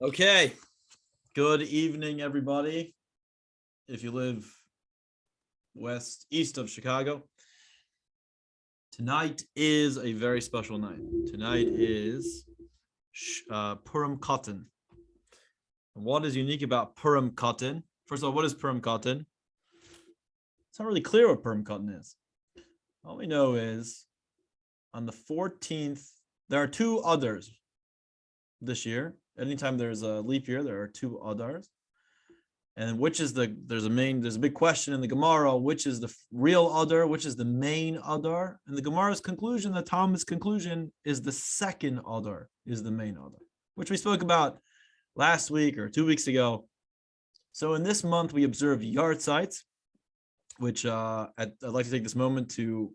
Okay, good evening, everybody. If you live east of Chicago, tonight is a very special night. Tonight is Purim Katan. And what is unique about Purim Katan? First of all, what is Purim Katan? It's not really clear what Purim Katan is. All we know is on the 14th, there are two others this year. Anytime there's a leap year, there are two others. And which is there's a big question in the Gemara, which is the real Adar, which is the main Adar? And the Gemara's conclusion, the Talmud's conclusion, is the second Adar is the main Adar, which we spoke about last week or 2 weeks ago. So in this month, we observe Yartzites, which I'd like to take this moment to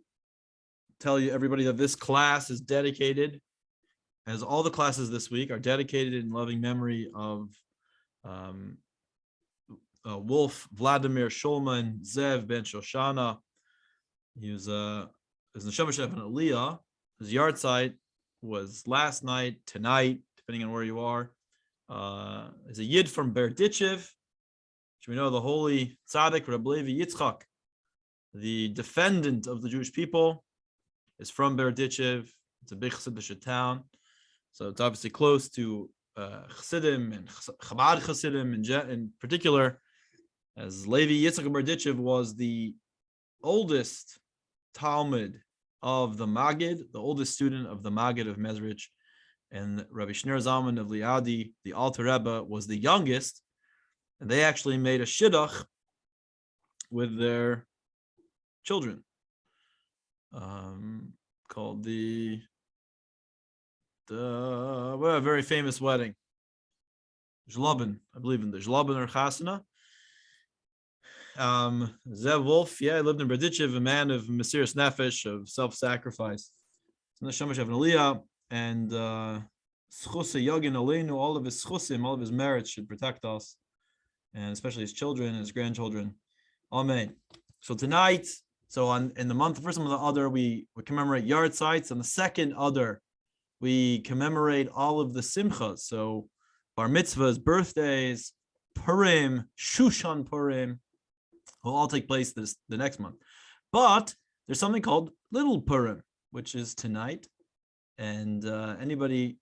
tell you, everybody, that this class is dedicated, as all the classes this week are dedicated in loving memory of Wolf Vladimir Shulman Zev ben Shoshana. He was his Neshama Shef and Aliyah. His yahrzeit was last night, tonight, depending on where you are. Is a Yid from Berdichev, which we know the holy tzaddik Reb Levi Yitzchak, the defendant of the Jewish people, is from Berdichev. It's a big Chassidish town, so it's obviously close to Chassidim and Chabad Chassidim in particular, as Levi Yitzchak Berdichev was the oldest Talmud of the Maggid, the oldest student of the Maggid of Mezrich, and Rabbi Shneur Zalman of Liadi, the Alter Rebbe, was the youngest, and they actually made a shidduch with their children, called a very famous wedding, Zlobin, I believe in the Zlobin or Chasana. Zev Wolf, he lived in Berdichev, a man of Mesiras Nefesh, of self-sacrifice. And Schuse Yogin Aleinu, all of his schusim, all of his merits should protect us, and especially his children and his grandchildren. Amen. So tonight, in the month, the first month of the Adar, we commemorate Yartzites. On the second Adar, we commemorate all of the simchas. So bar mitzvahs, birthdays, Purim, Shushan Purim, will all take place the next month. But there's something called Little Purim, which is tonight. And everybody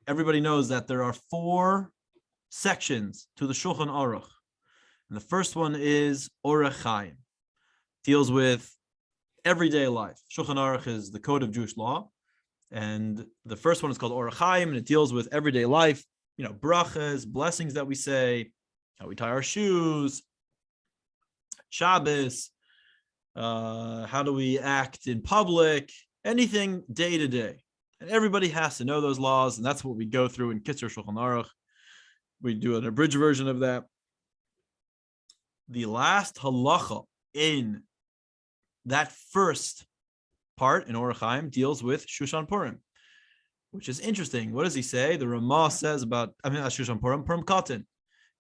knows that there are 4 sections to the Shulchan Aruch. And the first one is Orach Chaim, deals with everyday life. Shulchan Aruch is the code of Jewish law. And the first one is called Orach Chaim, and it deals with everyday life, brachas, blessings that we say, how we tie our shoes, Shabbos, how do we act in public, anything day to day. And everybody has to know those laws, and that's what we go through in Kitzur Shulchan Aruch. We do an abridged version of that. The last halacha in that first part in Orach Chaim deals with Shushan Purim, which is interesting. What does he say? The Ramah says about, Shushan Purim, Purim Katan.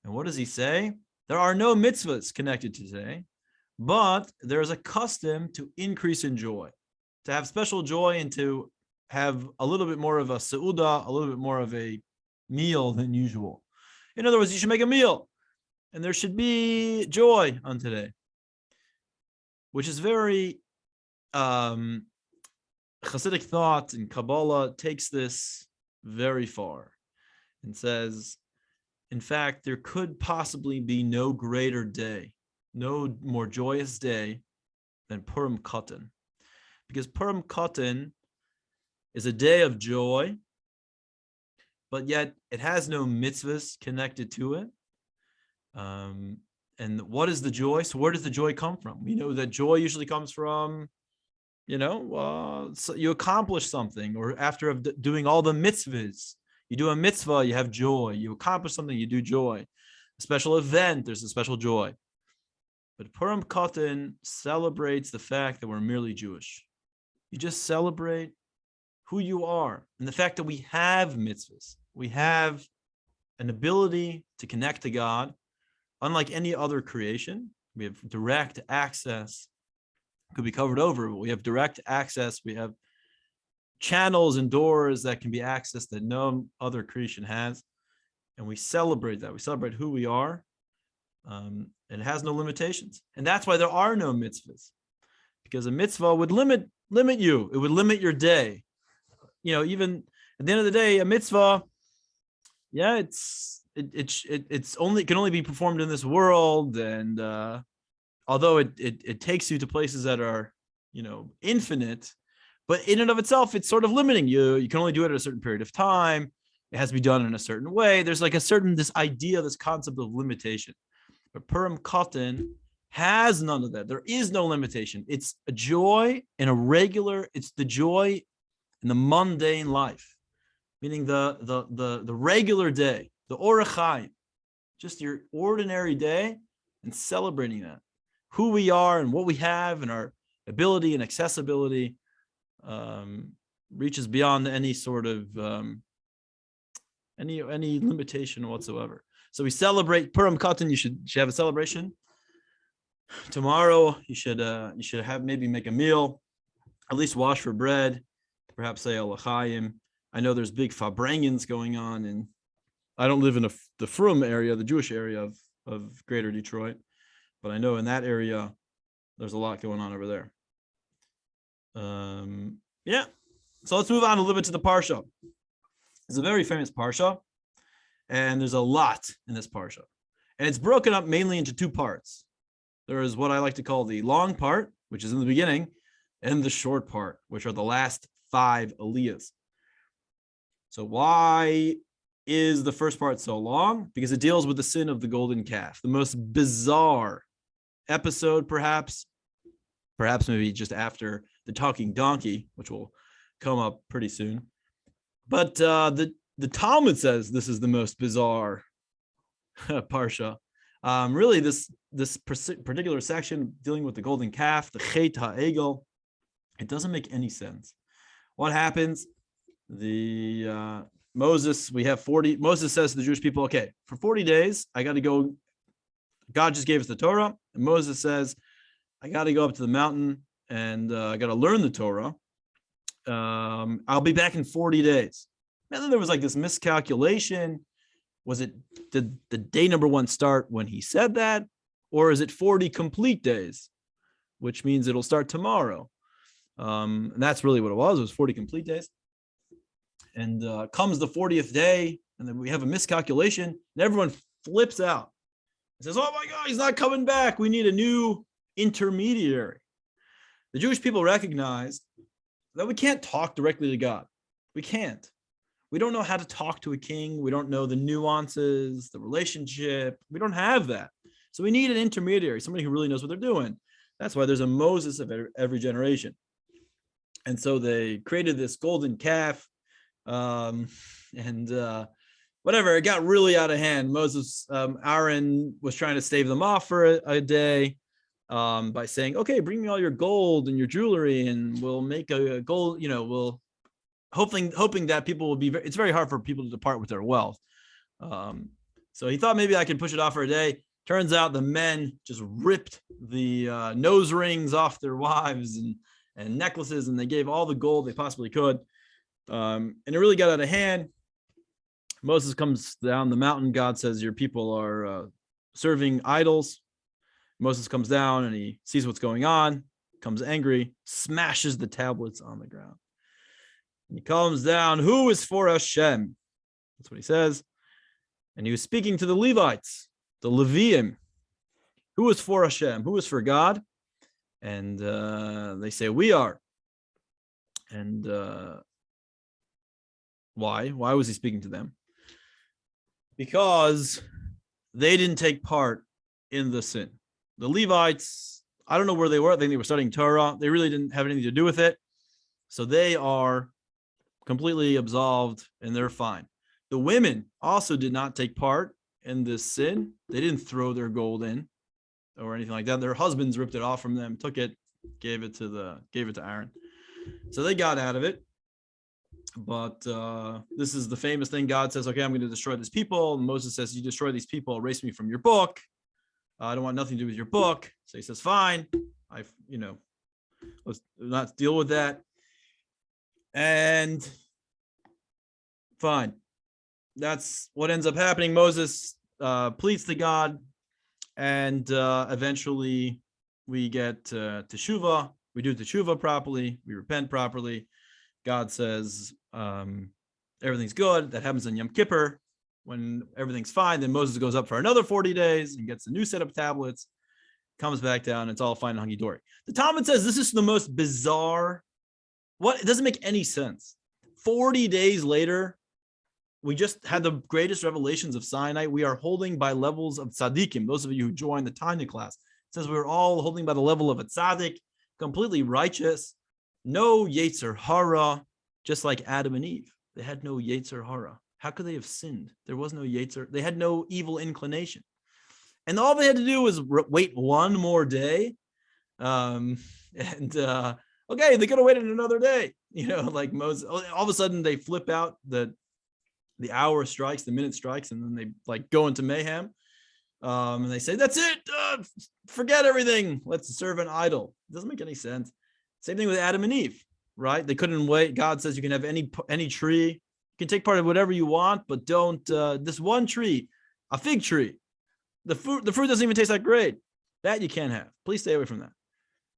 And what does he say? There are no mitzvahs connected to today, but there is a custom to increase in joy, to have special joy and to have a little bit more of a seudah, a little bit more of a meal than usual. In other words, you should make a meal, and there should be joy on today, which is very Hasidic thought, and Kabbalah takes this very far and says, in fact, there could possibly be no greater day, no more joyous day than Purim Katan. Because Purim Katan is a day of joy, but yet it has no mitzvahs connected to it. And what is the joy? So where does the joy come from? We know that joy usually comes from, so you accomplish something, or after doing all the mitzvahs, you do a mitzvah, you have joy. You accomplish something, you do joy. A special event, there's a special joy. But Purim Katan celebrates the fact that we're merely Jewish. You just celebrate who you are and the fact that we have mitzvahs. We have an ability to connect to God. Unlike any other creation, we have direct access. It could be covered over, but we have direct access. We have channels and doors that can be accessed that no other creation has. and we celebrate that. We celebrate who we are, and it has no limitations. And that's why there are no mitzvahs, because a mitzvah would limit you. It would limit your day. Even at the end of the day, a mitzvah, yeah, it's only can only be performed in this world, and although it takes you to places that are infinite, but in and of itself, it's sort of limiting you. You can only do it at a certain period of time. It has to be done in a certain way. There's like this idea, this concept of limitation. But Purim Katan has none of that. There is no limitation. It's a joy it's the joy in the mundane life, meaning the regular day, the Orach Chaim, just your ordinary day, and celebrating that, who we are and what we have and our ability and accessibility reaches beyond any sort of any limitation whatsoever. So we celebrate Purim Katan. You should have a celebration tomorrow. You should have maybe make a meal, at least wash for bread, perhaps say L'chaim. I know there's big Fabrangans going on, and I don't live in the Frum area, the Jewish area of Greater Detroit, but I know in that area there's a lot going on over there. Yeah. So let's move on a little bit to the Parsha. It's a very famous Parsha, and there's a lot in this Parsha. And it's broken up mainly into two parts. There is what I like to call the long part, which is in the beginning, and the short part, which are the last 5 aliyahs. So why is the first part so long? Because it deals with the sin of the golden calf, the most bizarre episode, perhaps maybe just after the talking donkey, which will come up pretty soon. But the Talmud says this is the most bizarre parsha. Really, this particular section dealing with the golden calf, the Chet HaEgel, it doesn't make any sense. What happens? Moses says to the Jewish people, okay, for 40 days, I got to go. God just gave us the Torah. And Moses says, I got to go up to the mountain and I got to learn the Torah. I'll be back in 40 days. And then there was like this miscalculation. Did the day number 1 start when he said that? Or is it 40 complete days, which means it'll start tomorrow? And that's really what it was. It was 40 complete days. And comes the 40th day, and then we have a miscalculation, and everyone flips out and says, oh my God, he's not coming back. We need a new intermediary. The Jewish people recognized that we can't talk directly to God. We can't. We don't know how to talk to a king. We don't know the nuances, the relationship. We don't have that. So we need an intermediary, somebody who really knows what they're doing. That's why there's a Moses of every generation. And so they created this golden calf. Whatever, it got really out of hand. Aaron was trying to stave them off for a day by saying, okay, bring me all your gold and your jewelry and we'll make a gold, we'll hoping that people will it's very hard for people to depart with their wealth. So he thought maybe I could push it off for a day. Turns out the men just ripped the nose rings off their wives and necklaces, and they gave all the gold they possibly could. And it really got out of hand. Moses comes down the mountain. God says, your people are serving idols. Moses comes down and he sees what's going on, comes angry, smashes the tablets on the ground. And he comes down, who is for Hashem? That's what he says. And he was speaking to the Levites, the Leviim. Who is for Hashem? Who is for God? And they say, we are. And why? Why was he speaking to them? Because they didn't take part in the sin. The Levites, I don't know where they were. I think they were studying Torah. They really didn't have anything to do with it. So they are completely absolved and they're fine. The women also did not take part in this sin. They didn't throw their gold in or anything like that. Their husbands ripped it off from them, took it, gave it to Aaron. So they got out of it. But this is the famous thing. God says, okay, I'm going to destroy this people. And Moses says, you destroy these people, erase me from your book. I don't want nothing to do with your book. So he says, fine. Let's not deal with that. And fine. that's what ends up happening. Moses pleads to God, and eventually we get teshuvah. We do teshuvah properly. We repent properly. God says everything's good. That happens on Yom Kippur. When everything's fine, then Moses goes up for another 40 days and gets a new set of tablets, comes back down, and it's all fine and hunky-dory. The Talmud says this is the most bizarre. It doesn't make any sense. 40 days later, we just had the greatest revelations of Sinai. We are holding by levels of tzaddikim. Those of you who joined the Tanya class, it says we're all holding by the level of a tzaddik, completely righteous, no Yetzer Hara, just like Adam and Eve. They had no Yetzer Hara. How could they have sinned? There was no Yetzer. They had no evil inclination. And all they had to do was wait one more day. Okay, they could have waited another day. Like Moses, all of a sudden they flip out, the hour strikes, the minute strikes, and then they like go into mayhem. And they say, that's it. Forget everything. Let's serve an idol. It doesn't make any sense. Same thing with Adam and Eve, right? They couldn't wait. God says you can have any tree. You can take part of whatever you want, but don't, this one tree, a fig tree, the fruit doesn't even taste that great. That you can't have. Please stay away from that.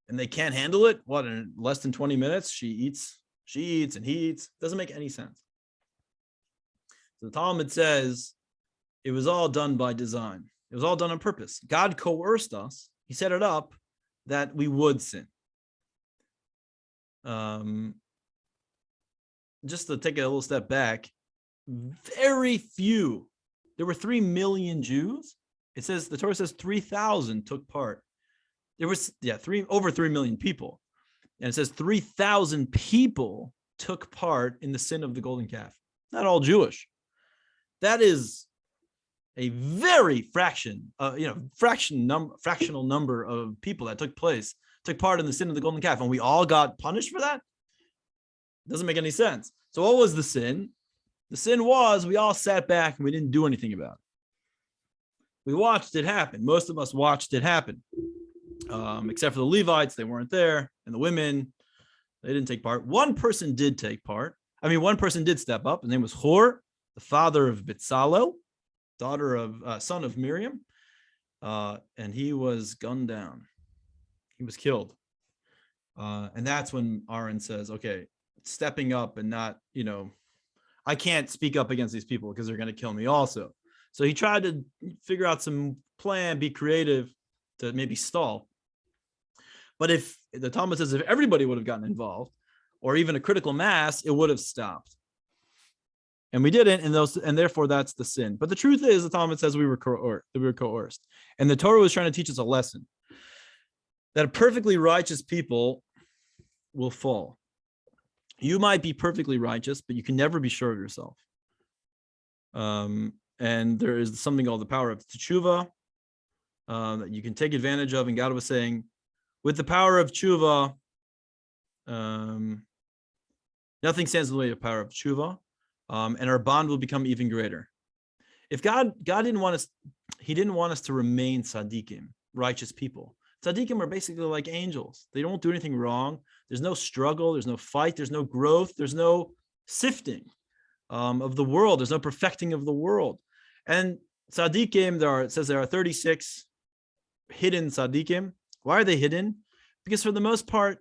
And they can't handle it. What, in less than 20 minutes, she eats and he eats. Doesn't make any sense. So the Talmud says it was all done by design. It was all done on purpose. God coerced us. He set it up that we would sin. Just to take a little step back, very few. There were 3 million Jews. It says, the Torah says 3,000 took part. There was, over 3 million people. And it says 3,000 people took part in the sin of the golden calf. Not all Jewish. That is a very fractional number of people that took part in the sin of the golden calf. And we all got punished for that? Doesn't make any sense. So what was the sin? The sin was we all sat back and we didn't do anything about it. We watched it happen. Most of us watched it happen. Except for the Levites, they weren't there. And the women, they didn't take part. One person did take part. One person did step up. His name was Hor, the father of Bitzalel, son of Miriam. And he was gunned down. He was killed. And that's when Aaron says, okay, stepping up and not, I can't speak up against these people because they're going to kill me also. So he tried to figure out some plan, be creative to maybe stall. But if the Talmud says if everybody would have gotten involved, or even a critical mass, it would have stopped. And we didn't, and therefore that's the sin. But the truth is, the Talmud says we were coerced. And the Torah was trying to teach us a lesson that perfectly righteous people will fall. You might be perfectly righteous, but you can never be sure of yourself. And there is something called the power of teshuvah that you can take advantage of. And God was saying, with the power of teshuvah, nothing stands in the way of the power of teshuvah, and our bond will become even greater. If God didn't want us, He didn't want us to remain tzaddikim, righteous people. Tzaddikim are basically like angels. They don't do anything wrong. There's no struggle. There's no fight. There's no growth. There's no sifting of the world. There's no perfecting of the world. And tzaddikim, it says there are 36 hidden tzaddikim. Why are they hidden? Because for the most part,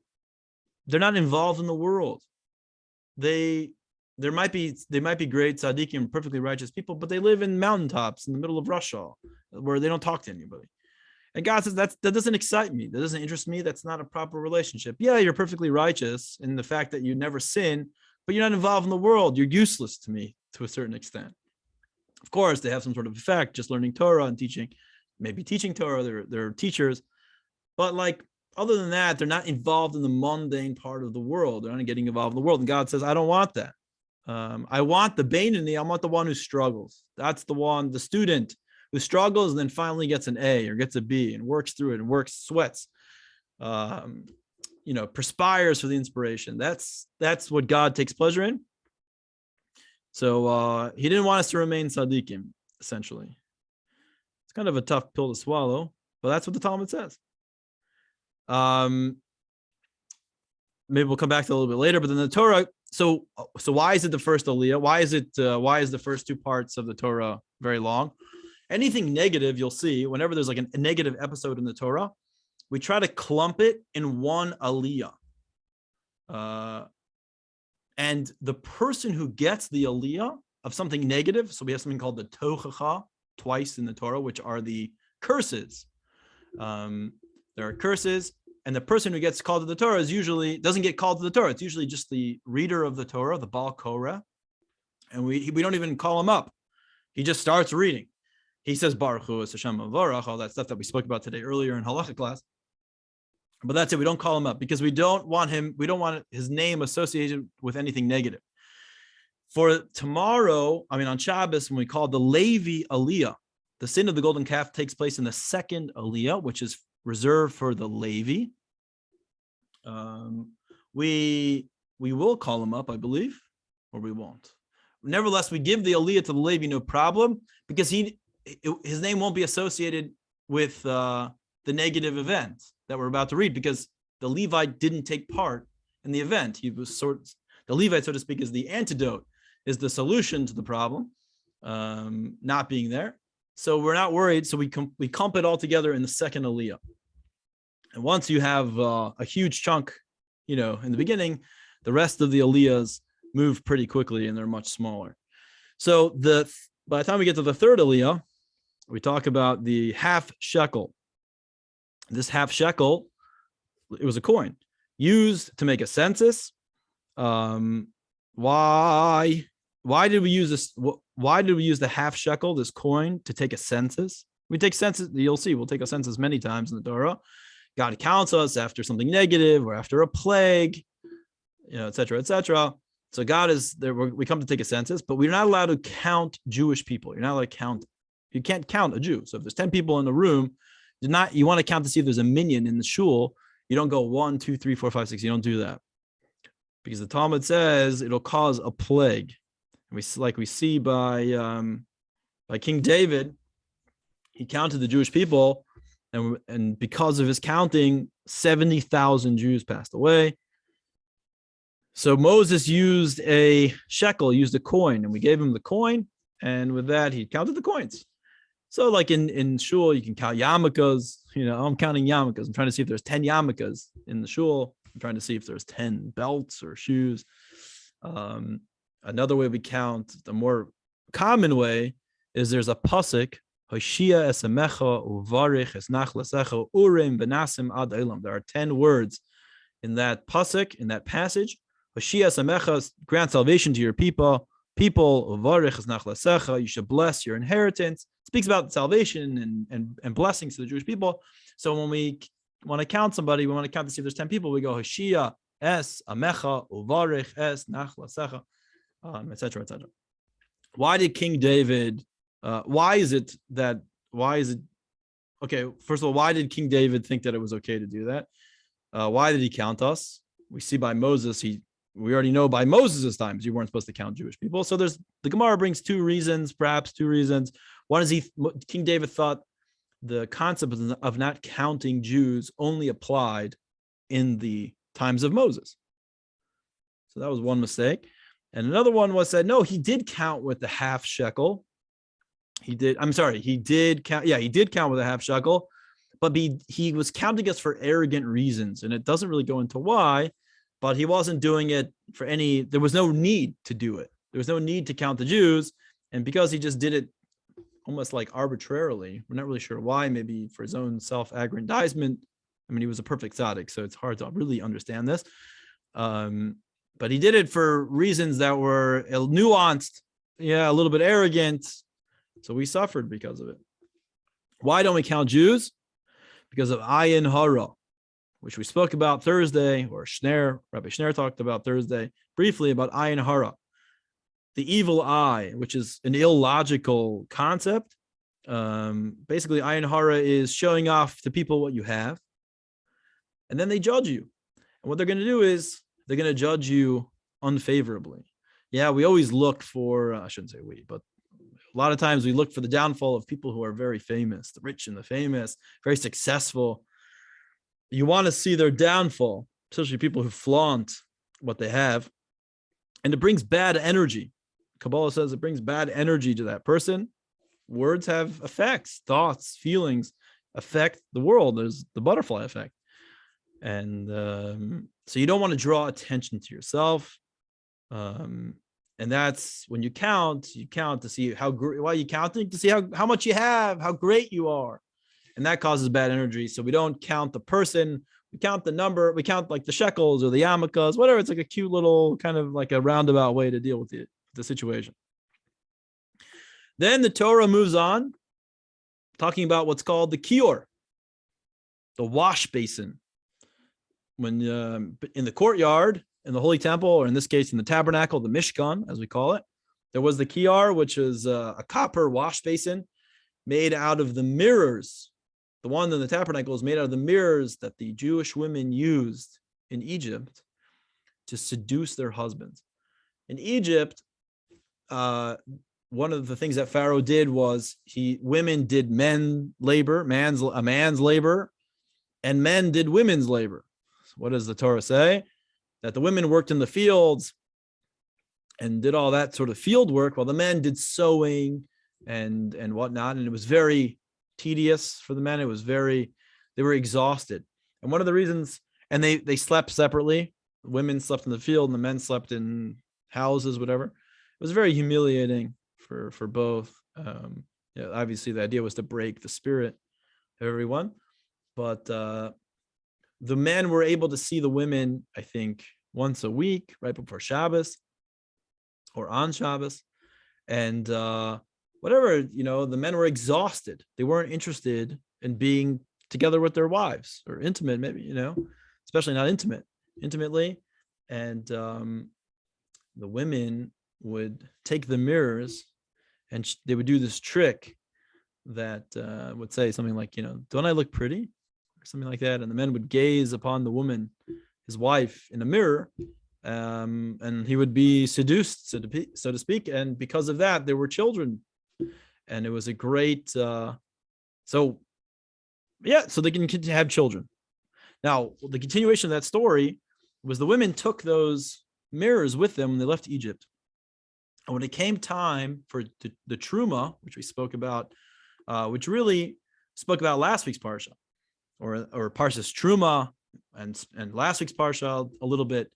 they're not involved in the world. They might be great tzaddikim, perfectly righteous people, but they live in mountaintops in the middle of Russia where they don't talk to anybody. And God says that doesn't excite me. That doesn't interest me. That's not a proper relationship. Yeah, you're perfectly righteous in the fact that you never sin, but you're not involved in the world. You're useless to me to a certain extent. Of course, they have some sort of effect, just learning Torah and teaching, maybe teaching Torah. They're teachers. But other than that, they're not involved in the mundane part of the world. They're not getting involved in the world. And God says, I don't want that. I want the Bainani. I want the one who struggles. That's the one, the student who struggles and then finally gets an A or gets a B and works through it and sweats, perspires for the inspiration. That's what God takes pleasure in. So He didn't want us to remain tzaddikim, essentially. It's kind of a tough pill to swallow, but that's what the Talmud says. Maybe we'll come back to it a little bit later, but then the Torah So why is it the first aliyah? Why is the first two parts of the Torah very long? Anything negative, you'll see whenever there's like a negative episode in the Torah, we try to clump it in one aliyah. And the person who gets the aliyah of something negative, so we have something called the tochacha twice in the Torah, which are the curses. There are curses, and the person who gets called to the Torah doesn't get called to the Torah. It's usually just the reader of the Torah, the Baal Korah, and we don't even call him up. He just starts reading. He says Baruch Hu Hashem Avarach, all that stuff that we spoke about today earlier in Halacha class. But that's it. We don't call him up because we don't want his name associated with anything negative. For tomorrow, on Shabbos, when we call the Levi Aliyah, the sin of the golden calf takes place in the second Aliyah, which is reserved for the Levi. We will call him up, I believe, or we won't. Nevertheless, we give the Aliyah to the Levi, no problem, because his name won't be associated with the negative event that we're about to read, because the Levite didn't take part in the event. He was the Levite, so to speak, is the antidote, is the solution to the problem, not being there. So we're not worried. So we clump it all together in the second aliyah. And once you have a huge chunk, in the beginning, the rest of the aliyahs move pretty quickly and they're much smaller. So by the time we get to the third aliyah, we talk about the half shekel. This half shekel, it was a coin used to make a census. Why did we use this? Why did we use the half shekel, this coin, to take a census? We take census. You'll see, we'll take a census many times in the Torah. God counts us after something negative or after a plague, et cetera, et cetera. So God is there. We come to take a census, but we're not allowed to count Jewish people. You're not allowed to count. You can't count a Jew. So if there's 10 people in the room, you want to count to see if there's a minyan in the shul. You don't go 1, 2, 3, 4, 5, 6. You don't do that, because the Talmud says it'll cause a plague. We see by King David, he counted the Jewish people, and because of his counting, 70,000 Jews passed away. So Moses used a shekel, used a coin, and we gave him the coin, and with that he counted the coins. So like in shul, you can count yarmulkes. I'm counting yarmulkes. I'm trying to see if there's 10 yarmulkes in the shul. I'm trying to see if there's 10 belts or shoes. Another way we count, the more common way, is there's a pasuk, Hoshia esamecha uvarich esnach lasecha urim benasim ad olam. There are 10 words in that pasuk, in that passage. Hoshia esamecha, grant salvation to your people. Uvarich esnach lasecha, you should bless your inheritance. It speaks about salvation and blessings to the Jewish people. So when we want to count somebody, we want to count to see if there's 10 people. We go Hoshia es amecha uvarich es nach lasecha, etc., etc. Why did King David? Why is it? Okay, first of all, why did King David think that it was okay to do that? Why did he count us? We see by Moses. We already know by Moses' times you weren't supposed to count Jewish people. So the Gemara brings perhaps two reasons. One is King David thought the concept of not counting Jews only applied in the times of Moses. So that was one mistake. And another one was that, no, he did count with the half shekel. He did count. Yeah, he did count with a half shekel, but he was counting us for arrogant reasons. And it doesn't really go into why, but he wasn't doing it there was no need to do it. There was no need to count the Jews. And because he just did it almost like arbitrarily, we're not really sure why, maybe for his own self-aggrandizement. He was a perfect tzaddik, so it's hard to really understand this. But he did it for reasons that were nuanced, a little bit arrogant. So we suffered because of it. Why don't we count Jews? Because of Ayan Hara, which we spoke about Thursday, or Rabbi Schneer talked about Thursday, briefly about Ayin Hara, the evil eye, which is an illogical concept. Basically, Ayin Hara is showing off to people what you have, and then they judge you. And what they're going to do is they're going to judge you unfavorably. Yeah, we always look for, I shouldn't say we, but a lot of times we look for the downfall of people who are very famous, the rich and the famous, very successful. You want to see their downfall, especially people who flaunt what they have. And it brings bad energy. Kabbalah says it brings bad energy to that person. Words have effects, thoughts, feelings affect the world. There's the butterfly effect. And so you don't want to draw attention to yourself. And that's when you count to see how great. Why are you counting? To see how much you have, how great you are. And that causes bad energy. So we don't count the person. We count the number. We count like the shekels or the yarmulkes, whatever. It's like a cute little kind of like a roundabout way to deal with the situation. Then the Torah moves on, talking about what's called the kior, the wash basin. When in the courtyard, in the Holy Temple, or in this case, in the tabernacle, the Mishkan, as we call it, there was the kior, which is a copper wash basin made out of the mirrors. The one in the tabernacle is made out of the mirrors that the Jewish women used in Egypt to seduce their husbands. In Egypt, one of the things that Pharaoh did was women did man's labor, and men did women's labor. So what does the Torah say? That the women worked in the fields and did all that sort of field work, while the men did sewing and whatnot. And it was very tedious for the men. They were exhausted. And one of the reasons, and they slept separately. The women slept in the field and the men slept in houses, whatever. It was very humiliating for both. Obviously the idea was to break the spirit of everyone, but the men were able to see the women, I think, once a week, right before Shabbos or on Shabbos. And whatever, the men were exhausted. They weren't interested in being together with their wives, or intimate, maybe, especially not intimately. And the women would take the mirrors and they would do this trick that would say something like, don't I look pretty? Or something like that. And the men would gaze upon the woman, his wife, in a mirror, and he would be seduced, so to speak. And because of that, there were children. And it was a great, so they can have children. Now, the continuation of that story was the women took those mirrors with them when they left Egypt. And when it came time for the Truma, which we spoke about, which really spoke about last week's Parsha, or Parshas Truma, and last week's Parsha a little bit,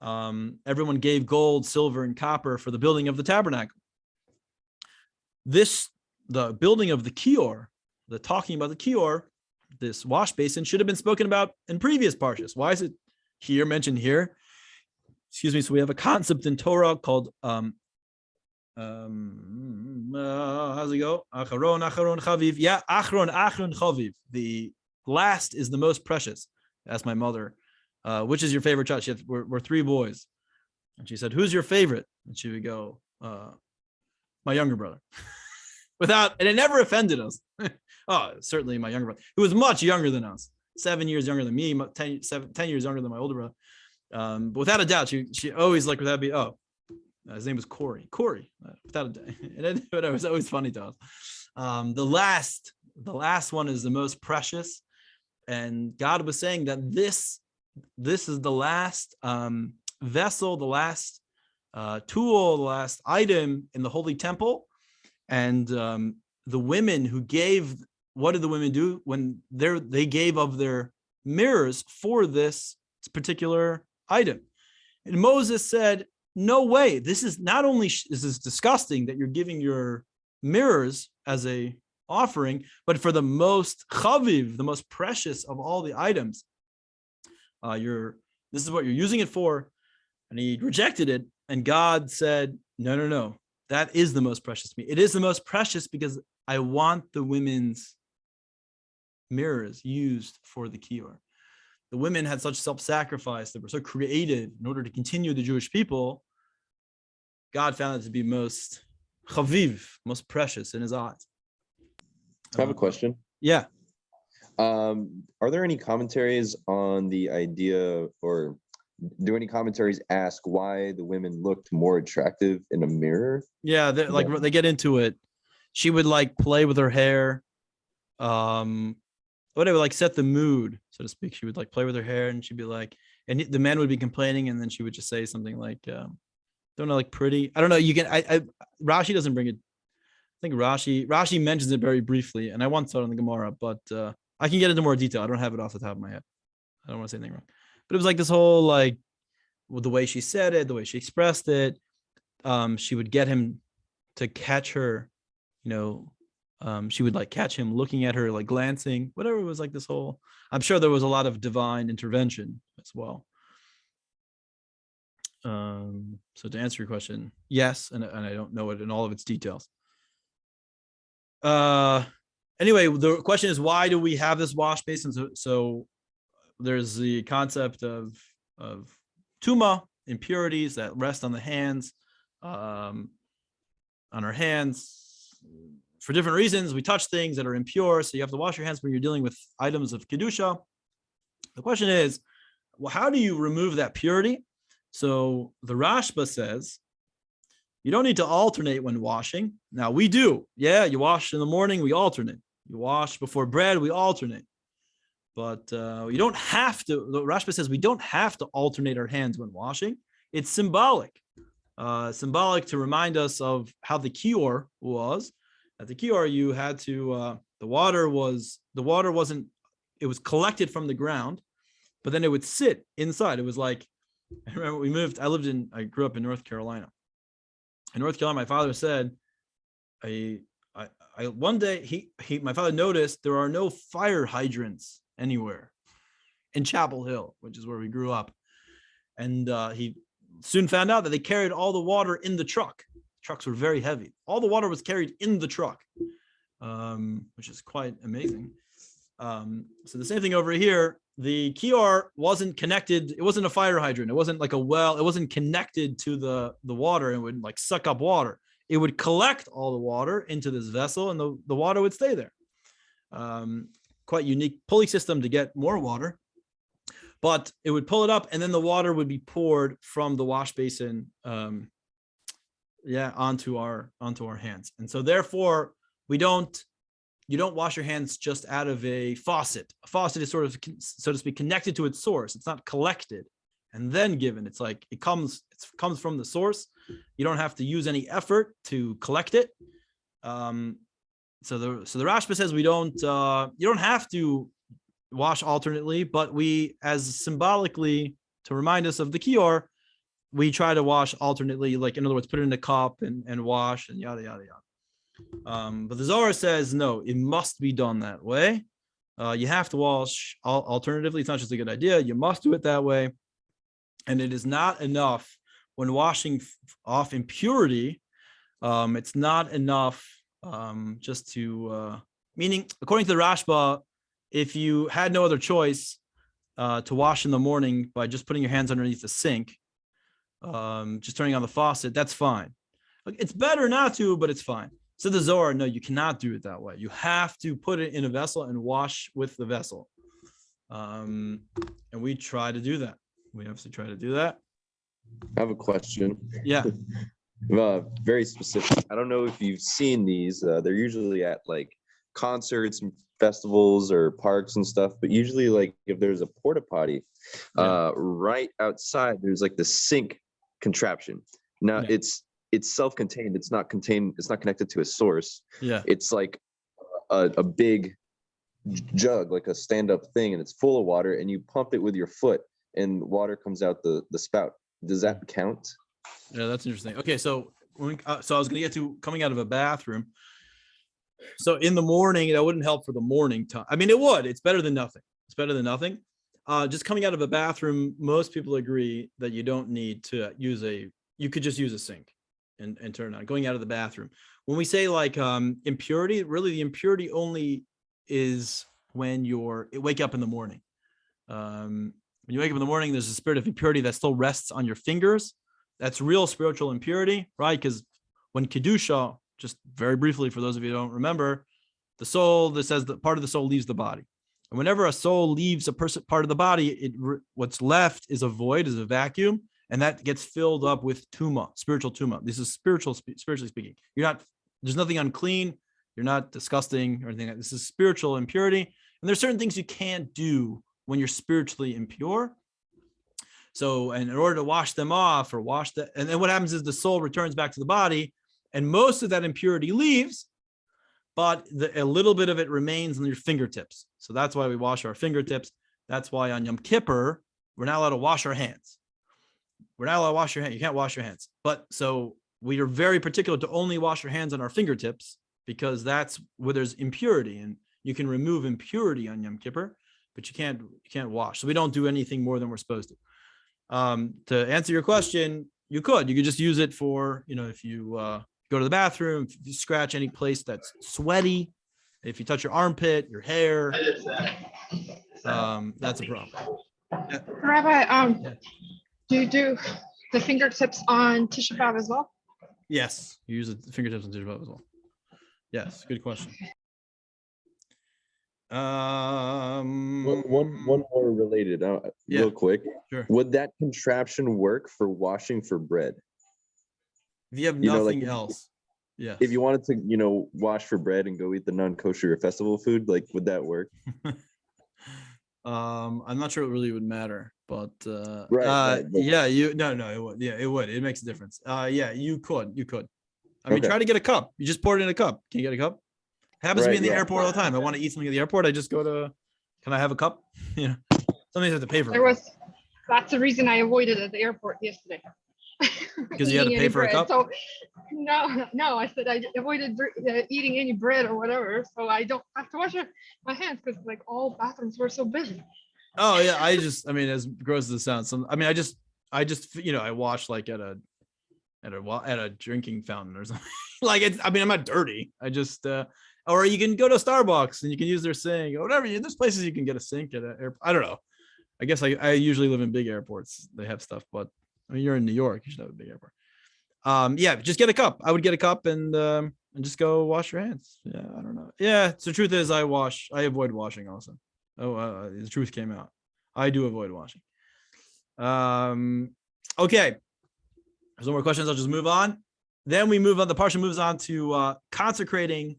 everyone gave gold, silver, and copper for the building of the tabernacle. The building of the kior, the talking about the kior, this wash basin, should have been spoken about in previous Parshas. Why is it mentioned here? Excuse me. So we have a concept in Torah called how's it go? Acharon chaviv. Yeah, achron chaviv. The last is the most precious. Asked my mother, which is your favorite child? We're three boys, and she said, "Who's your favorite?" And she would go, "My younger brother." And it never offended us. Oh, certainly my younger brother, who was much younger than us, 7 years younger than me, 10 years younger than my older brother. But without a doubt, she always like without be his name was Corey, without a doubt. And it was always funny to us. The last one is the most precious, and God was saying that this is the last vessel, the last tool, the last item in the holy temple. And the women who gave, what did the women do when they gave of their mirrors for this particular item? And Moses said, "No way! This is not only is this disgusting that you're giving your mirrors as a offering, but for the most chaviv, the most precious of all the items, this is what you're using it for." And he rejected it, and God said, "No. That is the most precious to me. It is the most precious because I want the women's mirrors used for the kior." The women had such self-sacrifice. They were so creative in order to continue the Jewish people. God found it to be most chaviv, most precious in his eyes. I have a question. Yeah. Are there any commentaries on the idea, or do any commentaries ask why the women looked more attractive in a mirror? Yeah, they get into it. She would play with her hair, whatever, set the mood, so to speak. She would play with her hair, and she'd be and the man would be complaining, and then she would just say something like, Don't know, like pretty. I don't know. You can. Rashi doesn't bring it. I think Rashi mentions it very briefly, and I once saw it in the Gemara, but I can get into more detail. I don't have it off the top of my head. I don't want to say anything wrong. But it was like this whole like, well, the way she said it, the way she expressed it. She would get him to catch her, she would like catch him looking at her, like glancing, whatever. It was like this whole, I'm sure there was a lot of divine intervention as well. So to answer your question, yes, and I don't know it in all of its details. Anyway, the question is, why do we have this wash basin? So there's the concept of tuma, impurities that rest on the hands, on our hands for different reasons. We touch things that are impure, so you have to wash your hands when you're dealing with items of kedusha. The question is, well, how do you remove that purity? So the Rashba says you don't need to alternate when washing. Now we do. Yeah, you wash in the morning, we alternate. You wash before bread, we alternate. But you don't have to. The Rashba says we don't have to alternate our hands when washing. It's symbolic. Symbolic to remind us of how the kior was. At the kior, you had to, the water wasn't, it was collected from the ground, but then it would sit inside. It was like, I remember I grew up in North Carolina. In North Carolina, my father said, one day my father noticed there are no fire hydrants anywhere in Chapel Hill, which is where we grew up. And he soon found out that they carried all the water in the truck. Trucks were very heavy. All the water was carried in the truck, which is quite amazing. So the same thing over here. The kior wasn't connected. It wasn't a fire hydrant. It wasn't like a well. It wasn't connected to the water and would like suck up water. It would collect all the water into this vessel, and the water would stay there. Quite unique pulley system to get more water. But it would pull it up, and then the water would be poured from the wash basin, onto our hands. And so therefore, you don't wash your hands just out of a faucet. A faucet is sort of, so to speak, connected to its source. It's not collected and then given. It's like it comes from the source. You don't have to use any effort to collect it. So the Rashba says you don't have to wash alternately, but we, as symbolically to remind us of the kior, we try to wash alternately, like in other words, put it in a cup and wash and yada yada yada. But the Zohar says no, it must be done that way. You have to wash alternatively. It's not just a good idea. You must do it that way, and it is not enough when washing off impurity. It's not enough just to meaning, according to the Rashba, if you had no other choice to wash in the morning by just putting your hands underneath the sink, just turning on the faucet, that's fine. It's better not to, but it's fine. So the Zohar, no, you cannot do it that way. You have to put it in a vessel and wash with the vessel. And we try to do that. We obviously try to do that. I have a question. Yeah. Very specific. I don't know if you've seen these. They're usually at like concerts and festivals or parks and stuff, but usually like if there's a porta potty right outside, there's like the sink contraption. Now it's self-contained. It's not connected to a source. Yeah. It's like a big jug, like a stand-up thing, and it's full of water, and you pump it with your foot and water comes out the spout. Does that count? Yeah, that's interesting. Okay, so so I was going to get to coming out of a bathroom. So in the morning, that wouldn't help for the morning time. I mean, it would. It's better than nothing. It's better than nothing. Just coming out of a bathroom, most people agree that you don't need to use you could just use a sink and turn it on. Going out of the bathroom. When we say like impurity, really the impurity only is when you wake up in the morning. When you wake up in the morning, there's a spirit of impurity that still rests on your fingers. That's real spiritual impurity, right? Because when Kedusha, just very briefly, for those of you who don't remember, the soul, that says that part of the soul leaves the body. And whenever a soul leaves a part of the body, what's left is a void, is a vacuum, and that gets filled up with tuma, spiritual tuma. This is spiritually speaking. There's nothing unclean. You're not disgusting or anything. This is spiritual impurity. And there's certain things you can't do when you're spiritually impure. So, and in order to wash them off or and then what happens is the soul returns back to the body, and most of that impurity leaves, but a little bit of it remains on your fingertips. So that's why we wash our fingertips. That's why on Yom Kippur, we're not allowed to wash our hands. We're not allowed to wash your hands. You can't wash your hands. But so we are very particular to only wash your hands on our fingertips, because that's where there's impurity, and you can remove impurity on Yom Kippur, but you can't wash. So we don't do anything more than we're supposed to. To answer your question, you could just use it for, if you go to the bathroom, if you scratch any place that's sweaty, if you touch your armpit, your hair, that's a problem. Rabbi, do you do the fingertips on Tisha B'Av as well? Yes, you use the fingertips on Tisha B'Av as well. Yes, good question. One more related, real quick. Sure. Would that contraption work for washing for bread? If you have nothing else, yes. If you wanted to, wash for bread and go eat the non-kosher festival food, like, would that work? I'm not sure it really would matter, but right. Yeah, it would. Yeah, it would. It makes a difference. Yeah, you could. I mean, try to get a cup. You just pour it in a cup. Can you get a cup? Happens to me in the airport all the time. I want to eat something at the airport. I just go to, can I have a cup? Somebody's have to pay for it. That's the reason I avoided at the airport yesterday. Because you had to pay for a cup? So, no, I said I avoided eating any bread or whatever, so I don't have to wash my hands, because like all bathrooms were so busy. Oh yeah, I mean, as gross as it sounds, I wash like at a drinking fountain or something. Like, I'm not dirty. I just or you can go to Starbucks and you can use their sink or whatever. There's places you can get a sink at an airport. I don't know. I guess I usually live in big airports. They have stuff, but I mean, you're in New York, you should have a big airport. Yeah, just get a cup. I would get a cup and just go wash your hands. Yeah, I don't know. Yeah, so the truth is I avoid washing also. The truth came out. I do avoid washing. Okay. There's no more questions. I'll just move on. Then we move on. The parsha moves on to consecrating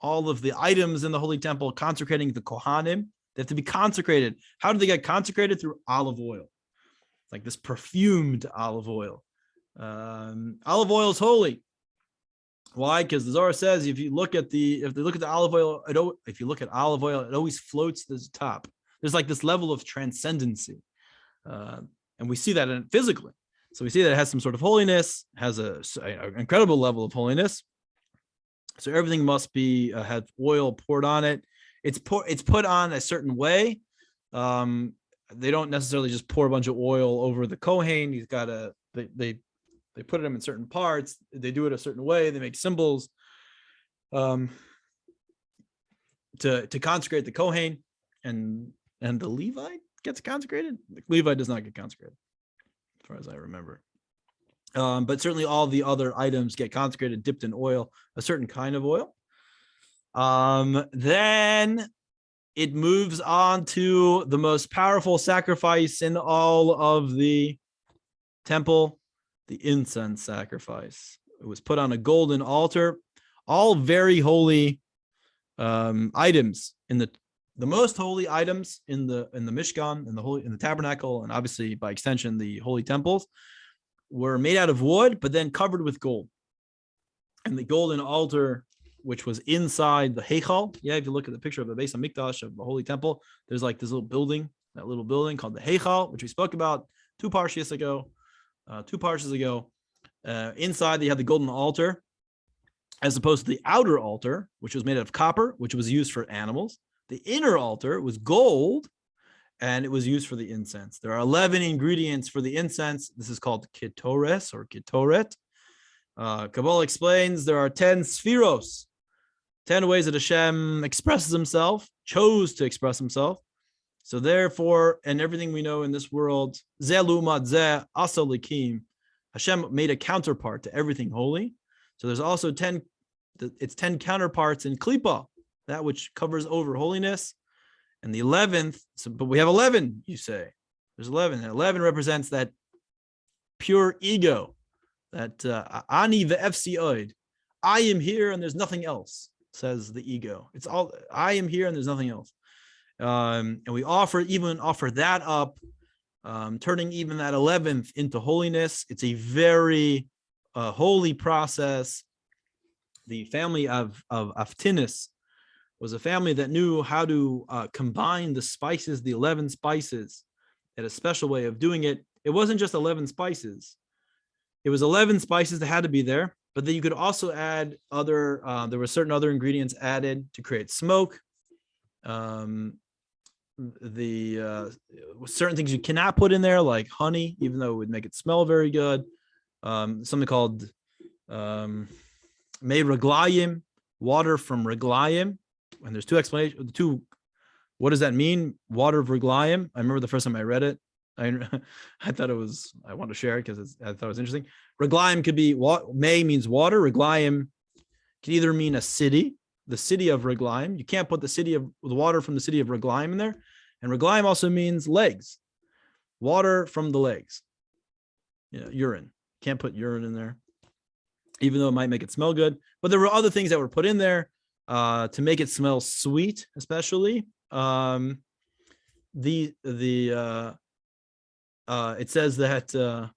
all of the items in the Holy Temple, consecrating the Kohanim. They have to be consecrated. How do they get consecrated? Through olive oil. Like this perfumed olive oil. Olive oil is holy. Why? Because the Zohar says if you look at the olive oil, it always floats to the top. There's like this level of transcendency, and we see that physically. So we see that it has some sort of holiness, has an incredible level of holiness. So everything must be have oil poured on it. It's put on a certain way. They don't necessarily just pour a bunch of oil over the Kohen. He's got they put them in certain parts. They do it a certain way. They make symbols to consecrate the Kohen, and the Levite gets consecrated. The Levite does not get consecrated, as far as I remember. But certainly all the other items get consecrated, dipped in oil, a certain kind of oil. Then it moves on to the most powerful sacrifice in all of the temple, the incense sacrifice. It was put on a golden altar, all very holy items in the most holy items in the Mishkan, in the tabernacle, and obviously by extension the holy temples, were made out of wood, but then covered with gold. And the golden altar, which was inside the Heichal. Yeah, if you look at the picture of the Beis HaMikdash of the Holy Temple, there's like this little building called the Heichal, which we spoke about two parshas ago. Inside, they had the golden altar, as opposed to the outer altar, which was made out of copper, which was used for animals. The inner altar was gold, and it was used for the incense. There are 11 ingredients for the incense. This is called ketores or ketoret. Kabbalah explains there are 10 spheros, 10 ways that Hashem expresses himself, chose to express himself. So therefore, and everything we know in this world, zeh lumat zeh asa likim, Hashem made a counterpart to everything holy. So there's also 10 counterparts in klipa, that which covers over holiness. And the 11th, but we have 11, you say. There's 11. And 11 represents that pure ego, that ani ve'efsioid. I am here and there's nothing else, says the ego. It's all, I am here and there's nothing else. And we offer that up turning even that 11th into holiness. It's a very holy process. The family of Aftinis was a family that knew how to combine the spices, the 11 spices, at a special way of doing it. It wasn't just 11 spices. It was 11 spices that had to be there, but then you could also add other, there were certain other ingredients added to create smoke. Certain things you cannot put in there, like honey, even though it would make it smell very good. Something called Mei Reglayim, water from Reglayim. And there's two explanations. What does that mean? Water of Reglayim. I remember the first time I read it. I thought it was, I want to share it because I thought it was interesting. Reglayim could be, Mei means water. Reglayim can either mean a city, the city of Reglayim. You can't put the water from the city of Reglayim in there. And Reglayim also means legs, water from the legs. Urine. Can't put urine in there, even though it might make it smell good. But there were other things that were put in there to make it smell sweet, especially. It says that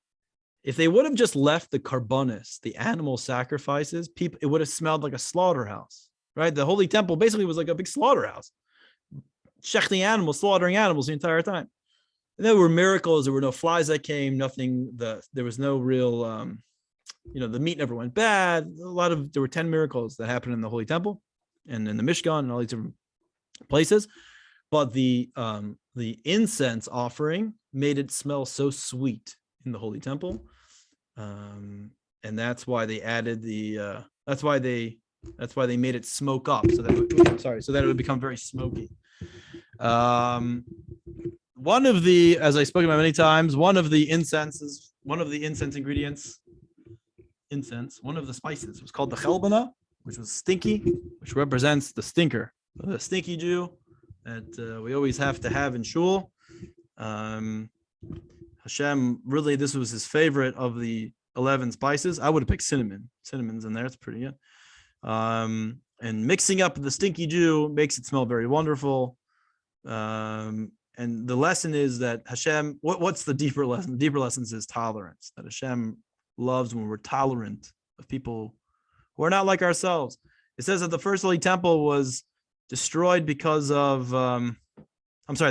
if they would have just left the karbonis, the animal sacrifices, it would have smelled like a slaughterhouse, right? The Holy Temple basically was like a big slaughterhouse, shechting animals, slaughtering animals the entire time. And there were miracles. There were no flies that came. Nothing. There was no real. The meat never went bad. There were 10 miracles that happened in the Holy Temple, and in the Mishkan, and all these different places. But the incense offering made it smell so sweet in the Holy Temple, and that's why they added that's why they made it smoke up so that it would become very smoky. One of the, as I spoke about many times, one of the incense ingredients, one of the spices was called the chelbana, which was stinky, which represents the stinker, the stinky Jew that we always have to have in shul. Hashem, really, this was his favorite of the 11 spices. I would have picked cinnamon. Cinnamon's in there. It's pretty good. And mixing up the stinky Jew makes it smell very wonderful. And the lesson is that Hashem, what's the deeper lesson? The deeper lesson is tolerance, that Hashem loves when we're tolerant of people who are not like ourselves. It says that the first Holy Temple was destroyed because of, the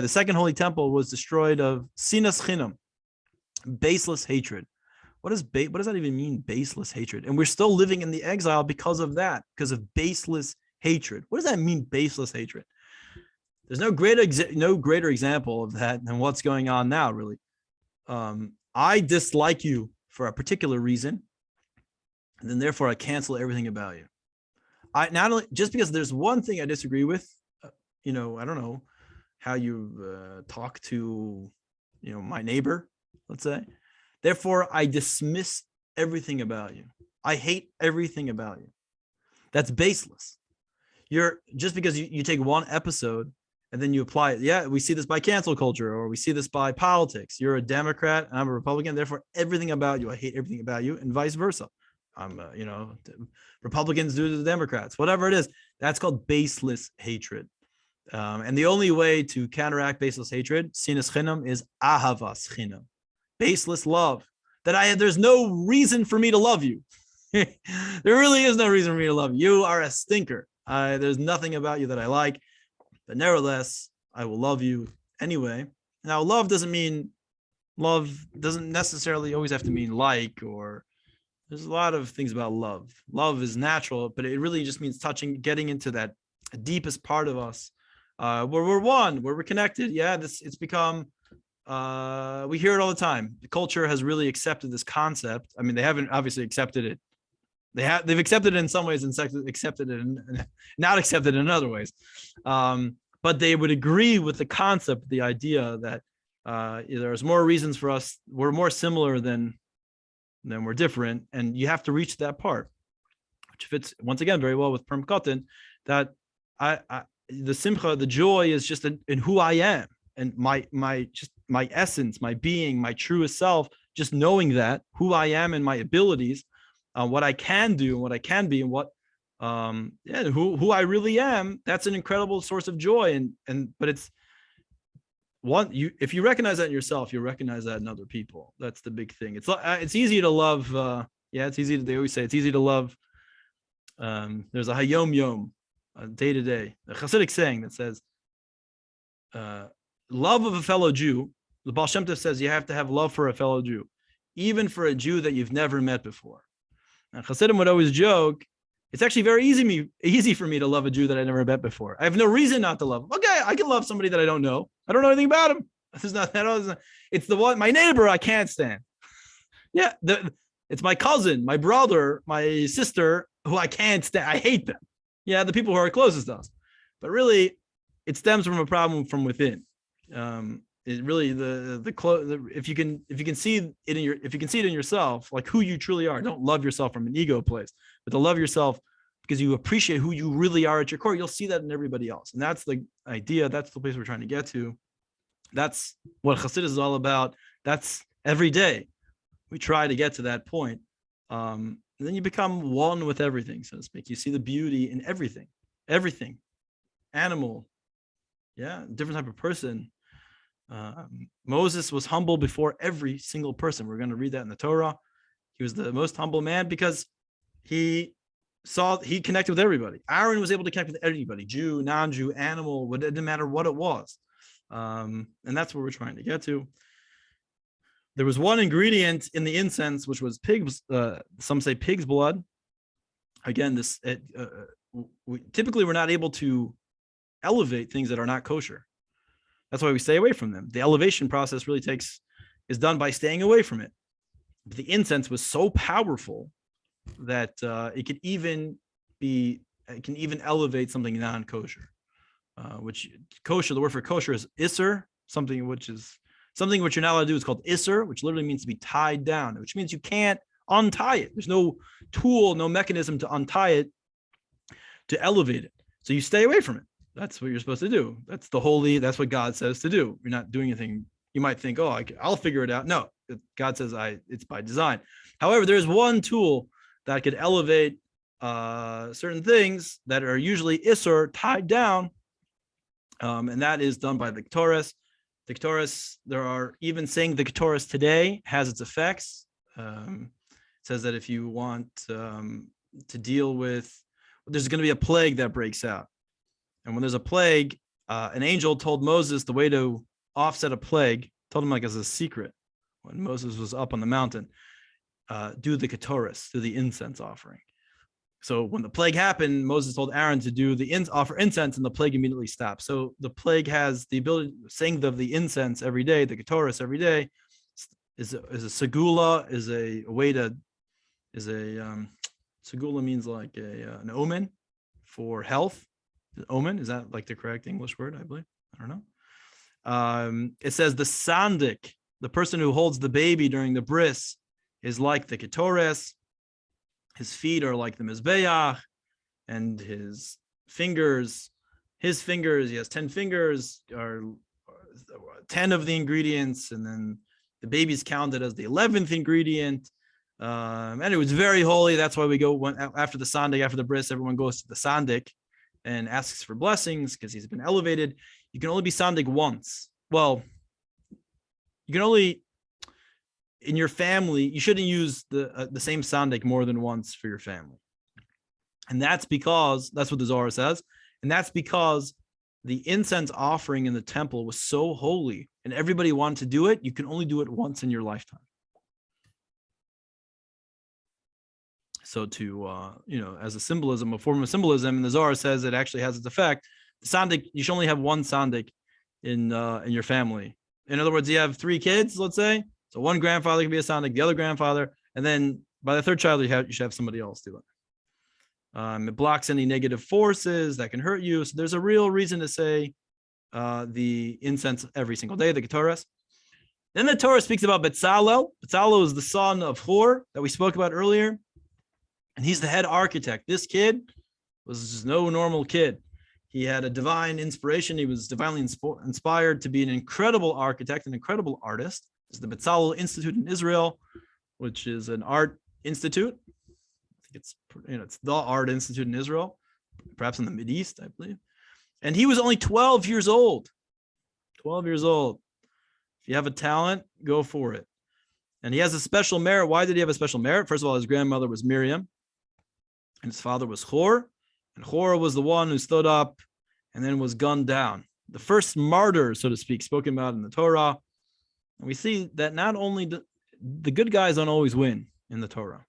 second Holy Temple was destroyed of sinas chinam, baseless hatred. What does that even mean, baseless hatred? And we're still living in the exile because of that, because of baseless hatred. What does that mean, baseless hatred? There's no greater example of that than what's going on now, really. I dislike you for a particular reason, and then therefore I cancel everything about you. I not only just because there's one thing I disagree with, I don't know how you talk to, my neighbor, let's say. Therefore, I dismiss everything about you. I hate everything about you. That's baseless. Just because you take one episode and then you apply it. Yeah, we see this by cancel culture, or we see this by politics. You're a Democrat and I'm a Republican. Therefore, everything about you, I hate everything about you, and vice versa. Republicans do to the Democrats, whatever it is. That's called baseless hatred. And the only way to counteract baseless hatred, sinas chinam, is ahavas chinam, baseless love. There's no reason for me to love you. There really is no reason for me to love you. You are a stinker. There's nothing about you that I like. But nevertheless, I will love you anyway. Now, love doesn't necessarily always have to mean like, or there's a lot of things about love. Love is natural, but it really just means getting into that deepest part of us, where we're one, where we're connected. Yeah, it's become, we hear it all the time. The culture has really accepted this concept. I mean, they haven't obviously accepted it. They've accepted it in some ways and accepted it and not accepted it in other ways. But they would agree with the concept, the idea that there's more reasons for us. We're more similar than we're different. And you have to reach that part, which fits once again very well with Purim Katan, that the simcha, the joy is just in who I am and my essence, my being, my truest self, just knowing that who I am and my abilities, what I can do and what I can be, and what who I really am. That's an incredible source of joy. But if you recognize that in yourself, you recognize that in other people. That's the big thing. It's easy to love. It's easy to. They always say it's easy to love. There's a hayom yom, day to day, a Hasidic saying that says, love of a fellow Jew. The Baal Shem Tov says you have to have love for a fellow Jew, even for a Jew that you've never met before. And Hasidim would always joke, it's actually very easy for me to love a Jew that I never met before. I have no reason not to love him. Okay, I can love somebody that I don't know. I don't know anything about him. It's the one, my neighbor I can't stand. Yeah, it's my cousin, my brother, my sister who I can't stand. I hate them. Yeah, the people who are closest to us. But really, it stems from a problem from within. It really if you can see it in yourself, like who you truly are. Don't love yourself from an ego place, but to love yourself because you appreciate who you really are at your core. You'll see that in everybody else, and that's the idea. That's the place we're trying to get to. That's what Chassidus is all about. That's every day we try to get to that point. And then you become one with everything, so to speak. You see the beauty in everything, animal, different type of person. Moses was humble before every single person. We're going to read that in the Torah. He was the most humble man because he connected with everybody. Aaron was able to connect with anybody, Jew, non-Jew, animal, it didn't matter what it was. And that's what we're trying to get to. There was one ingredient in the incense, which was some say pig's blood. Again, typically we're not able to elevate things that are not kosher. That's why we stay away from them. The elevation process really is done by staying away from it. But the incense was so powerful that it can even elevate something non-kosher. Which kosher, the word for kosher is isser, something which you're not allowed to do is called isser, which literally means to be tied down, which means you can't untie it. There's no tool, no mechanism to untie it, to elevate it. So you stay away from it. That's what you're supposed to do. That's what God says to do. You're not doing anything. You might think, I'll figure it out. No, God says it's by design. However, there's one tool that could elevate certain things that are usually isser, tied down, and that is done by the Ketores. The Ketores, there are even saying the Ketores today has its effects. It says that if you want to deal with, there's going to be a plague that breaks out. And when there's a plague, an angel told Moses the way to offset a plague, told him like as a secret when Moses was up on the mountain, do the Ketores, do the incense offering. So when the plague happened, Moses told Aaron to offer incense, and the plague immediately stopped. So the plague has the ability, saying the incense every day, the Ketores every day, is a segula, segula means like an omen for health. Omen, is that like the correct English word? I believe. I don't know. It says the sandik, the person who holds the baby during the bris, is like the Ketores. His feet are like the Mizbeach, and his fingers, he has 10 fingers, are 10 of the ingredients, and then the baby's counted as the 11th ingredient. And it was very holy. That's why we go after the sandik, after the bris, everyone goes to the sandik and asks for blessings because he's been elevated. You can only be sandik once. Well, you can only, in your family, you shouldn't use the same sandik more than once for your family. And that's because, that's what the Zohar says, and that's because the incense offering in the temple was so holy and everybody wanted to do it. You can only do it once in your lifetime. So as a symbolism, a form of symbolism, and the Zohar says it actually has its effect. The sandik, you should only have one sandik in your family. In other words, you have 3 kids, let's say. So one grandfather can be a sandik, the other grandfather, and then by the 3rd child, you should have somebody else do it. It blocks any negative forces that can hurt you. So there's a real reason to say the incense every single day, the Ketores. Then the Torah speaks about Betzalel. Betzalel is the son of Hor that we spoke about earlier. And he's the head architect. This kid was just no normal kid. He had a divine inspiration. He was divinely inspired to be an incredible architect, an incredible artist. It's the Betzalel Institute in Israel, which is an art institute. I think it's the art institute in Israel, perhaps in the Mideast, I believe. And he was only 12 years old. 12 years old. If you have a talent, go for it. And he has a special merit. Why did he have a special merit? First of all, his grandmother was Miriam, and his father was Hor. And Hor was the one who stood up and then was gunned down. The first martyr, so to speak, spoken about in the Torah. And we see that not only the good guys don't always win in the Torah.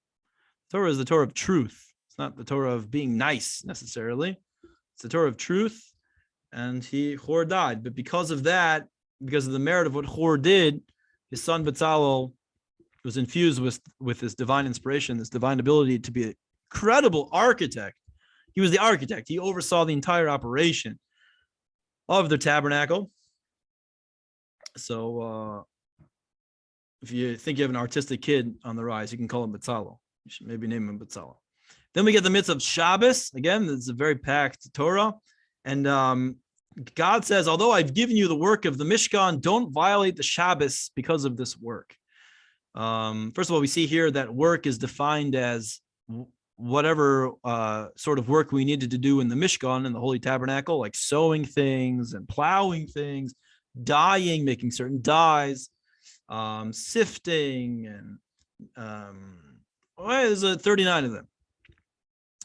The Torah is the Torah of truth. It's not the Torah of being nice necessarily. It's the Torah of truth. And Hor died. But because of that, because of the merit of what Hor did, his son Bezalel was infused with this divine inspiration, this divine ability to be a credible architect. He was the architect. He oversaw the entire operation of the tabernacle. So if you think you have an artistic kid on the rise, you can call him Bezalel. You should maybe name him Bezalel. Then we get the mitzvah of Shabbos. Again, this is a very packed Torah. And God says, although I've given you the work of the Mishkan, don't violate the Shabbos because of this work. First of all, we see here that work is defined as whatever sort of work we needed to do in the Mishkan, in the Holy Tabernacle, like sewing things and plowing things, dyeing, making certain dyes, sifting, and there's 39 of them.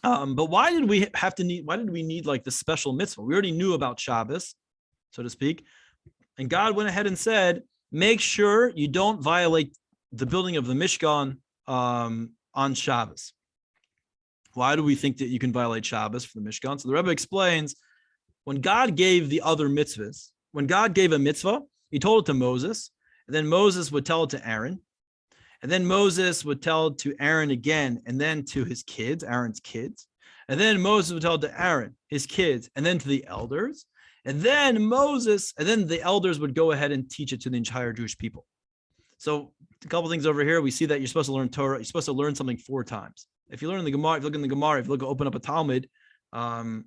But why did we need like the special mitzvah? We already knew about Shabbos, so to speak. And God went ahead and said, make sure you don't violate the building of the Mishkan on Shabbos. Why do we think that you can violate Shabbos for the Mishkan? So the Rebbe explains, when God gave the other mitzvahs, when God gave a mitzvah, he told it to Moses, and then Moses would tell it to Aaron, and then Moses would tell it to Aaron again, and then to his kids, Aaron's kids, and then Moses would tell it to Aaron, his kids, and then to the elders, and then the elders would go ahead and teach it to the entire Jewish people. So a couple things over here, we see that you're supposed to learn Torah. You're supposed to learn something 4 times. If you learn the Gemara, if you look in the Gemara, if you open up a Talmud, Rashi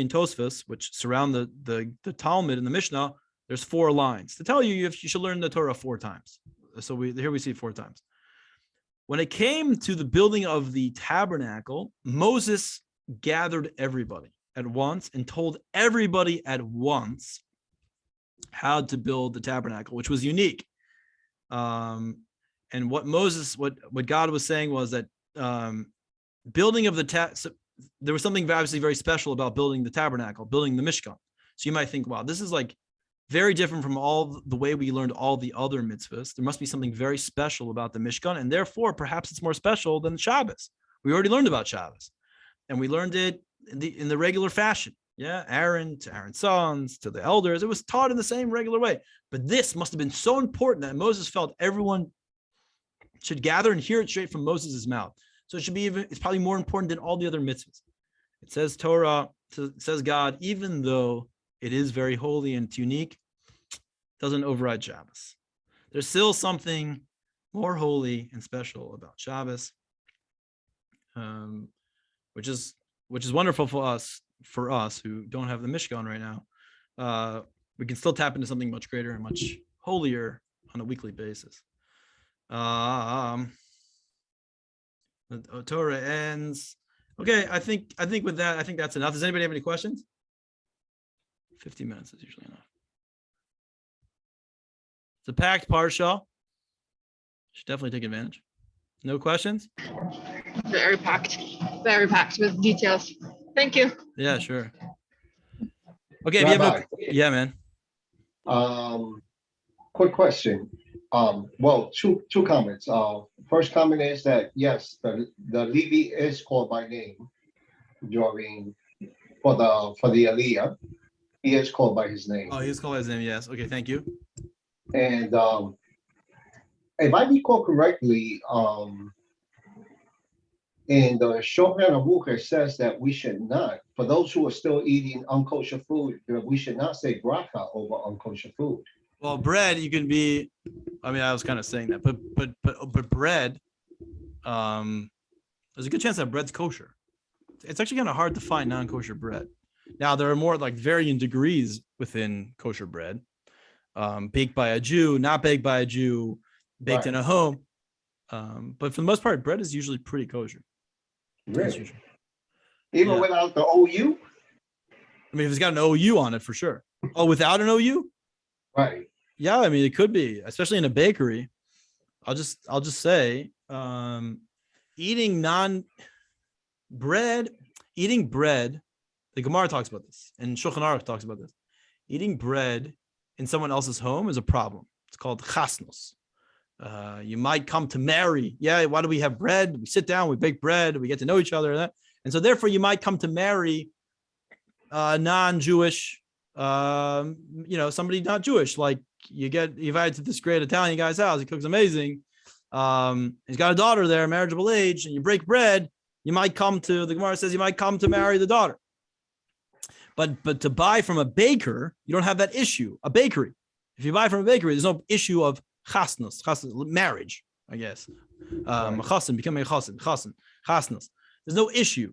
and Tosfos, which surround the Talmud and the Mishnah, there's 4 lines to tell you you should learn the Torah 4 times. So here we see 4 times. When it came to the building of the tabernacle, Moses gathered everybody at once and told everybody at once how to build the tabernacle, which was unique. And what God was saying was that building of there was something obviously very special about building the tabernacle, building the Mishkan. So you might think, wow, this is like very different from all the way we learned all the other mitzvahs. There must be something very special about the Mishkan, and therefore perhaps it's more special than Shabbos. We already learned about Shabbos, and we learned it in the regular fashion. Yeah, Aaron to Aaron's sons to the elders. It was taught in the same regular way. But this must have been so important that Moses felt everyone should gather and hear it straight from Moses' mouth. So it's probably more important than all the other mitzvahs. It says God, even though it is very holy and it's unique, doesn't override Shabbos. There's still something more holy and special about Shabbos, which is wonderful for us who don't have the Mishkan right now. We can still tap into something much greater and much holier on a weekly basis. The Torah ends. Okay, I think with that, I think that's enough. Does anybody have any questions? 15 minutes is usually enough. It's a packed parsha. Should definitely take advantage. No questions? Very packed with details. Thank you. Yeah, sure. Okay, if you have yeah, man. Quick question. Well, two comments. First comment is that yes, the Levi is called by name during for the Aliyah. He is called by his name. Oh, he is called by his name. Yes. Okay. Thank you. And if I recall correctly, in the Shulchan Aruch it says that we should not, for those who are still eating unkosher food, that we should not say bracha over unkosher food. Well, bread, you can be. I mean, I was kind of saying that, but bread, there's a good chance that bread's kosher. It's actually kind of hard to find non-kosher bread. Now, there are more like varying degrees within kosher bread, baked by a Jew, not baked by a Jew, baked in a home. But for the most part, bread is usually pretty kosher. Really? Even without the OU? I mean, if it's got an OU on it, for sure. Oh, without an OU? Right. Yeah, I mean, it could be, especially in a bakery. I'll just say, eating eating bread. The Gemara talks about this, and Shulchan Aruch talks about this. Eating bread in someone else's home is a problem. It's called chasnos. You might come to marry. Yeah, why do we have bread? We sit down, we bake bread, we get to know each other, and so therefore you might come to marry non-Jewish, somebody not Jewish. Like you get invited to this great Italian guy's house. He cooks amazing. He's got a daughter there, marriageable age, and you break bread. The Gemara says you might come to marry the daughter. But to buy from a baker, you don't have that issue. A bakery. If you buy from a bakery, there's no issue of chasnos, marriage, I guess. Chassan, becoming a chasnos. There's no issue.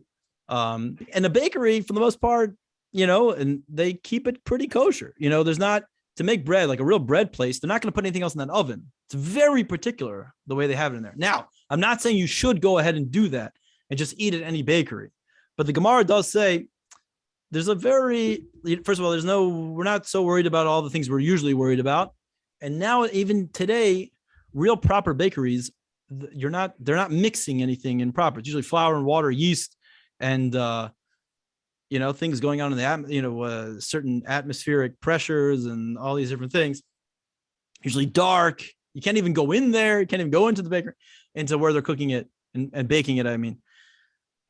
And a bakery, for the most part, and they keep it pretty kosher. There's not, to make bread, like a real bread place, they're not going to put anything else in that oven. It's very particular the way they have it in there. Now, I'm not saying you should go ahead and do that and just eat at any bakery. But the Gemara does say, first of all, we're not so worried about all the things we're usually worried about. And now even today, real proper bakeries, they're not mixing anything improper. It's usually flour and water, yeast, and things going on in the certain atmospheric pressures and all these different things. Usually dark. You can't even go in there. You can't even go into the bakery, into where they're cooking it and baking it. I mean,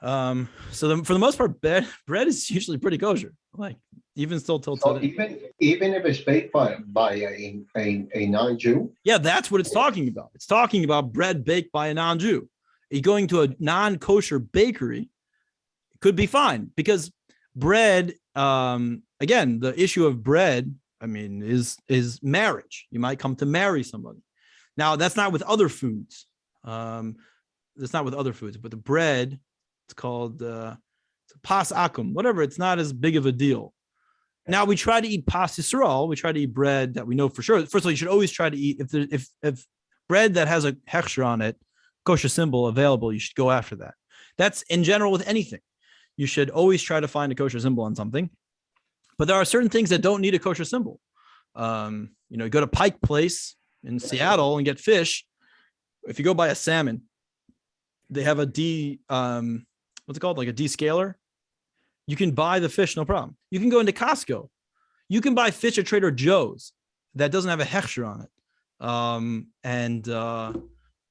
for the most part, bread is usually pretty kosher. Like even still till today. Even if it's baked by a non-Jew. Yeah, that's what it's talking about. It's talking about bread baked by a non-Jew. You're going to a non-kosher bakery, could be fine, because bread, again, the issue of bread, I mean, is marriage. You might come to marry somebody. Now, that's not with other foods. That's not with other foods, but the bread, it's called pas akum, whatever. It's not as big of a deal. Now, we try to eat pas Yisrael. We try to eat bread that we know for sure. First of all, you should always try to eat, if bread that has a hechsher on it, kosher symbol available, you should go after that. That's in general with anything. You should always try to find a kosher symbol on something. But there are certain things that don't need a kosher symbol. You go to Pike Place in Seattle and get fish. If you go buy a salmon, they have a what's it called? Like a descaler. You can buy the fish, no problem. You can go into Costco. You can buy fish at Trader Joe's that doesn't have a hechsher on it.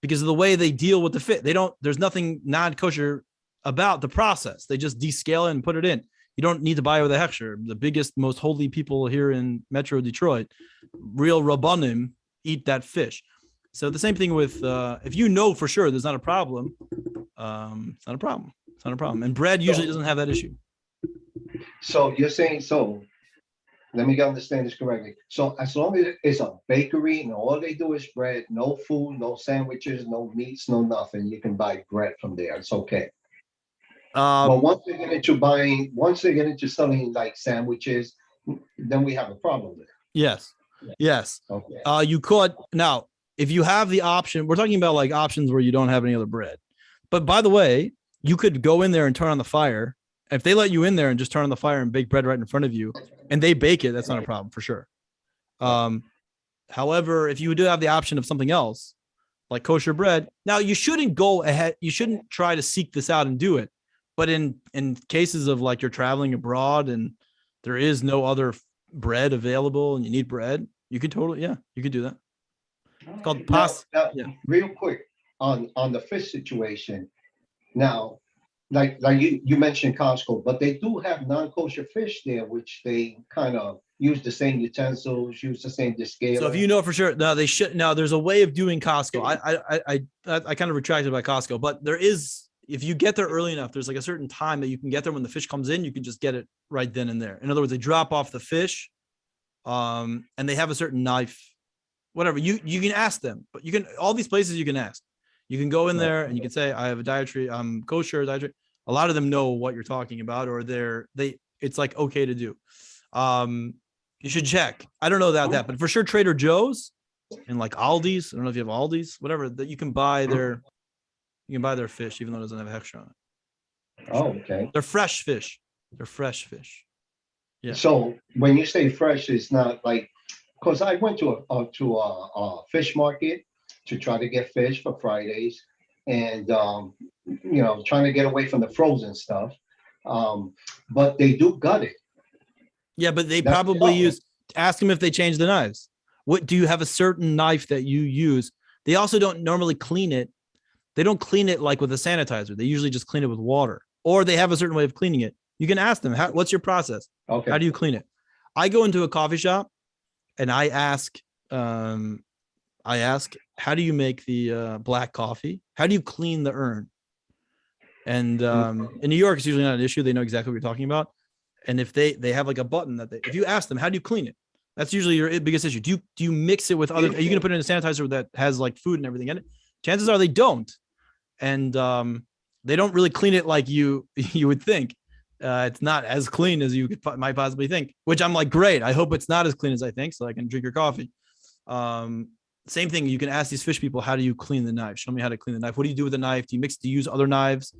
Because of the way they deal with the fish, there's nothing non-kosher about the process. They just descale it and put it in. You don't need to buy it with a hechsher. The biggest, most holy people here in Metro Detroit, real Rabbanim, eat that fish. So the same thing with, if you know for sure there's not a problem, it's not a problem. It's not a problem. And bread usually doesn't have that issue. So you're saying, let me understand this correctly. So as long as it's a bakery and all they do is bread, no food, no sandwiches, no meats, no nothing, you can buy bread from there. It's okay. But once they get into selling like sandwiches, then we have a problem there. Yes. Okay. You could, now, if you have the option, we're talking about like options where you don't have any other bread. But by the way, you could go in there and turn on the fire. If they let you in there and just turn on the fire and bake bread right in front of you and they bake it, that's not a problem for sure. However, if you do have the option of something else like kosher bread, now you shouldn't go ahead. You shouldn't try to seek this out and do it. But in cases of like you're traveling abroad and there is no other bread available and you need bread, you could totally, you could do that. It's called pas. Now, real quick on the fish situation. Now, like you mentioned Costco, but they do have non-kosher fish there, which they kind of use the same utensils, use the same descaler. So if you know for sure, now they should. Now there's a way of doing Costco. I kind of retracted by Costco, but there is. If you get there early enough, there's like a certain time that you can get there when the fish comes in. You can just get it right then and there. In other words, they drop off the fish, and they have a certain knife, whatever. You can ask them, but you can all these places you can ask. You can go in there and you can say, I have a dietary, I'm kosher dietary. A lot of them know what you're talking about, or it's like okay to do. You should check. I don't know about that, but for sure Trader Joe's and like Aldi's. I don't know if you have Aldi's, whatever, that you can buy their fish, even though it doesn't have a hechsher on it. Oh, okay. They're fresh fish. Yeah. So when you say fresh, it's not like because I went to a fish market to try to get fish for Fridays, and trying to get away from the frozen stuff. But they do gut it. Yeah, but they That's the probably problem. ask them if they change the knives. What do you have a certain knife that you use? They also don't normally clean it. They don't clean it like with a sanitizer. They usually just clean it with water, or they have a certain way of cleaning it. You can ask them, what's your process? Okay. How do you clean it? I go into a coffee shop and I ask, how do you make the black coffee? How do you clean the urn? And in New York, it's usually not an issue. They know exactly what you're talking about. And if they have like a button that if you ask them, how do you clean it? That's usually your biggest issue. Do you mix it with other? Are you gonna put it in a sanitizer that has like food and everything in it? Chances are they don't, and they don't really clean it like you would think. It's not as clean as you might possibly think. Which I'm like, great. I hope it's not as clean as I think, so I can drink your coffee. Same thing. You can ask these fish people, how do you clean the knife? Show me how to clean the knife. What do you do with the knife? Do you mix? Do you use other knives?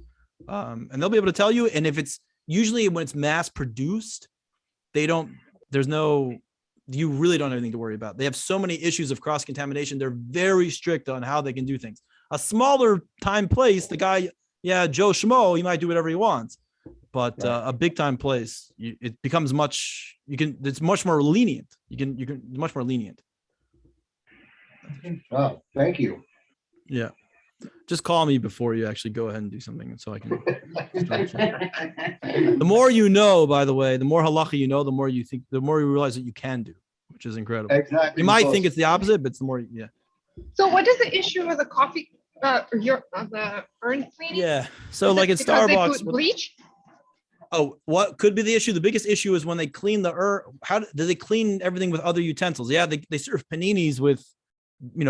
And they'll be able to tell you. And if it's usually when it's mass produced, you really don't have anything to worry about. They have so many issues of cross contamination. They're very strict on how they can do things. A smaller time place, the guy, Joe Schmo, he might do whatever he wants. But a big time place, it becomes it's much more lenient. You can much more lenient. Oh, thank you. Yeah. Just call me before you actually go ahead and do something so I can. The more you know, by the way, the more halacha you know, the more you realize that you can do, which is incredible. Exactly. You might think it's the opposite, but it's the more, yeah. So what is the issue with the coffee, the urn cleaning? Yeah. So Is like it at because they Starbucks. put bleach? Oh, what could be the issue? The biggest issue is when they clean the urn. How do they clean everything with other utensils? Yeah, they serve paninis with,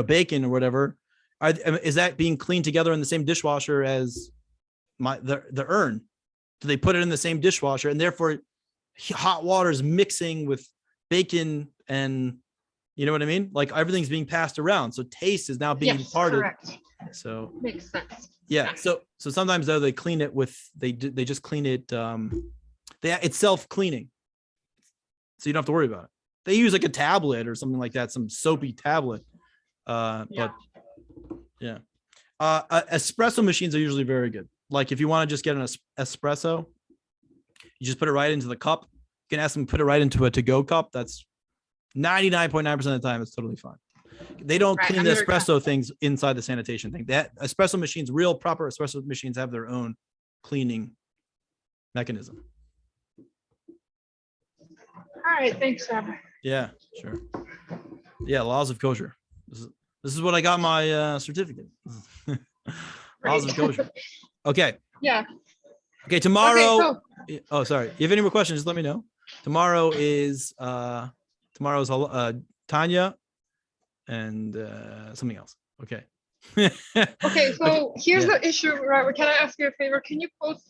bacon or whatever. Is that being cleaned together in the same dishwasher as the urn? Do they put it in the same dishwasher and therefore hot water is mixing with bacon and you know what I mean? Like everything's being passed around. So taste is now being Yes, imparted. correct. So Makes sense. yeah. So sometimes though they clean it with they just clean it. It's self-cleaning. So you don't have to worry about it. They use like a tablet or something like that, some soapy tablet. But yeah. Espresso machines are usually very good. Like if you want to just get an espresso, you just put it right into the cup. You can ask them to put it right into a to-go cup. That's 99.9% of the time. It's totally fine. They don't Right, clean the under- espresso things inside the sanitation thing. That espresso machines, real proper espresso machines have their own cleaning mechanism. All right, thanks, Rabbi. Yeah, sure. Yeah, laws of kosher. This is what I got my certificate. Laws of kosher. Okay. Yeah. Okay. Tomorrow. Okay, Oh, sorry. If you have any more questions, just let me know. Tomorrow is Tanya and something else. Okay. okay. So here's Yeah. the issue, Robert. Can I ask you a favor? Can you post